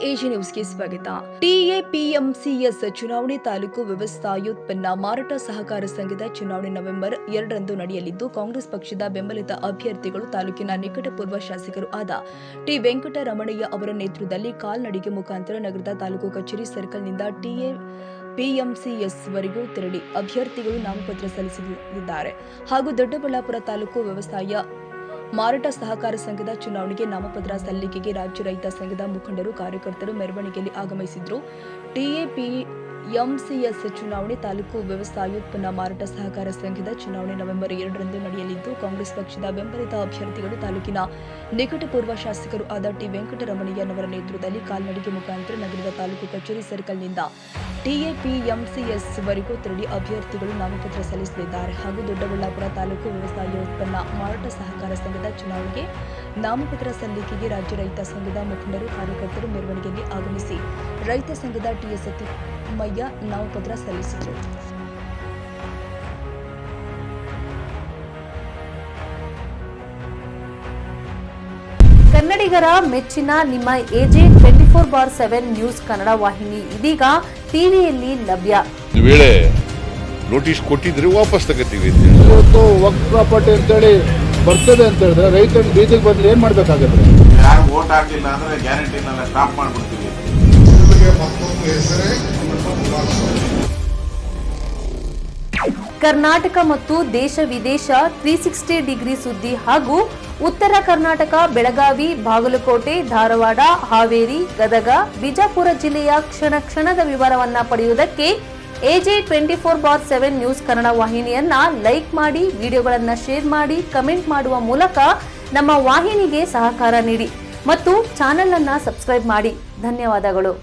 AG ನ್ಯೂಸ್ಗೆ ಸ್ವಾಗತ. ಟಿಎಪಿಎಂಸಿಎಸ್ ಚುನಾವಣೆ ತಾಲೂಕು ವ್ಯವಸಾಯೋತ್ಪನ್ನ ಮಾರಾಟ ಸಹಕಾರ ಸಂಘದ ಚುನಾವಣೆ ನವೆಂಬರ್ 2ರಂದು ನಡೆಯಲಿದ್ದು, ಕಾಂಗ್ರೆಸ್ ಪಕ್ಷದ ಬೆಂಬಲಿತ ಅಭ್ಯರ್ಥಿಗಳು ತಾಲೂಕಿನ ನಿಕಟಪೂರ್ವ ಶಾಸಕರು ಆದ ಟಿ ವೆಂಕಟರಮಣಯ್ಯ ಅವರ ನೇತೃತ್ವದಲ್ಲಿ ಕಾಲ್ನಡಿಗೆ ಮುಖಾಂತರ ನಗರದ ತಾಲೂಕು ಕಚೇರಿ ಸರ್ಕಲ್ನಿಂದ ಪಿಎಂಸಿಎಸ್ ವರೆಗೂ ತೆರಳಿ ಅಭ್ಯರ್ಥಿಗಳು ನಾಮಪತ್ರ ಸಲ್ಲಿಸಲಿದ್ದಾರೆ ಹಾಗೂ ದೊಡ್ಡಬಳ್ಳಾಪುರ ತಾಲೂಕು ವ್ಯವಸಾಯ ಮಾರಾಟ ಸಹಕಾರ ಸಂಘದ ಚುನಾವಣೆಗೆ ನಾಮಪತ್ರ ಸಲ್ಲಿಕೆಗೆ ರಾಜ್ಯ ರೈತ ಸಂಘದ ಮುಖಂಡರು, ಕಾರ್ಯಕರ್ತರು ಮೆರವಣಿಗೆಯಲ್ಲಿ ಆಗಮಿಸಿದ್ರು. ಟಿಎಪಿಎಂಸಿಎಸ್ ಚುನಾವಣೆ ತಾಲೂಕು ವ್ಯವಸಾಯೋತ್ಪನ್ನ ಮಾರಾಟ ಸಹಕಾರ ಸಂಘದ ಚುನಾವಣೆ ನವೆಂಬರ್ 2ರಂದು ನಡೆಯಲಿದ್ದು, ಕಾಂಗ್ರೆಸ್ ಪಕ್ಷದ ಬೆಂಬಲಿತ ಅಭ್ಯರ್ಥಿಗಳು ತಾಲೂಕಿನ ನಿಕಟಪೂರ್ವ ಶಾಸಕರು ಆದ ಟಿ ವೆಂಕಟರಮಣಯ್ಯನವರ ನೇತೃತ್ವದಲ್ಲಿ ಕಾಲ್ನಡಿಗೆ ಮುಖಾಂತರ ನಗರದ ತಾಲೂಕು ಕಚೇರಿ ಸರ್ಕಲ್ನಿಂದ ಟಿಎಪಿಎಂಸಿಎಸ್ ವರೆಗೂ ತೆರಳಿ ಅಭ್ಯರ್ಥಿಗಳು ನಾಮಪತ್ರ ಸಲ್ಲಿಸಲಿದ್ದಾರೆ ಹಾಗೂ ದೊಡ್ಡಬಳ್ಳಾಪುರ ತಾಲೂಕು ವ್ಯವಸಾಯೋತ್ಪನ್ನ ಮಾರಾಟ ಸಹಕಾರ ಸಂಘದ ಚುನಾವಣೆಗೆ ನಾಮಪತ್ರ ಸಲ್ಲಿಕೆಗೆ ರಾಜ್ಯ ರೈತ ಸಂಘದ ಮುಖಂಡರು, ಕಾರ್ಯಕರ್ತರು ಮೆರವಣಿಗೆಯಲ್ಲಿ ಆಗಮಿಸಿ ರೈತ ಸಂಘದ ಟಿಎಸ್ ಸತಿಮಯ್ಯ ನಾಮಪತ್ರ ಸಲ್ಲಿಸಿದರು. ಕನ್ನಡಿಗರ ಮೆಚ್ಚಿನ ನಿಮ್ಮ ಎಜೆ 24/7 ನ್ಯೂಸ್ ಕನ್ನಡ ವಾಹಿನಿ ಇದೀಗ ಟಿವಿಯಲ್ಲಿ ಲಭ್ಯ. ಒಂದು ವೇಳೆ ನೋಟಿಸ್ ಕೊಟ್ಟಿದ್ರೆ ವಾಪಸ್ ತಗೋತೀವಿ. ಇವತ್ತು ವಕ್ಫ್ ಪ್ರಾಪರ್ಟಿ ಅಂತೇಳಿ ಬರ್ತದೆ ಅಂತ ಹೇಳಿದ್ರೆ ರೈತರು ಬೀದಿಗೆ ಬಂದ್ರೆ ಏನ್ ಮಾಡ್ಬೇಕಾಗತ್ತೆ? ಯಾರು ವೋಟ್ ಹಾಕಿಲ್ಲ ಅಂದ್ರೆ ಗ್ಯಾರಂಟಿನೆಲ್ಲ ಸ್ಟಾಪ್ ಮಾಡ್ಬಿಡ್ತೀವಿ. ಕರ್ನಾಟಕ ಮತ್ತು ದೇಶ ವಿದೇಶ 360 ಡಿಗ್ರಿ ಸುದ್ದಿ ಹಾಗೂ ಉತ್ತರ ಕರ್ನಾಟಕ, ಬೆಳಗಾವಿ, ಬಾಗಲಕೋಟೆ, ಧಾರವಾಡ, ಹಾವೇರಿ, ಗದಗ, ಬಿಜಾಪುರ ಜಿಲ್ಲೆಯ ಕ್ಷಣ ಕ್ಷಣದ ವಿವರವನ್ನ ಪಡೆಯುವುದಕ್ಕೆ ಎಜೆ 24/7 ನ್ಯೂಸ್ ಕನ್ನಡ ವಾಹಿನಿಯನ್ನ ಲೈಕ್ ಮಾಡಿ, ವಿಡಿಯೋಗಳನ್ನ ಶೇರ್ ಮಾಡಿ, ಕಮೆಂಟ್ ಮಾಡುವ ಮೂಲಕ ನಮ್ಮ ವಾಹಿನಿಗೆ ಸಹಕಾರ ನೀಡಿ ಮತ್ತು ಚಾನೆಲ್ ಅನ್ನ ಸಬ್ಸ್ಕ್ರೈಬ್ ಮಾಡಿ. ಧನ್ಯವಾದಗಳು.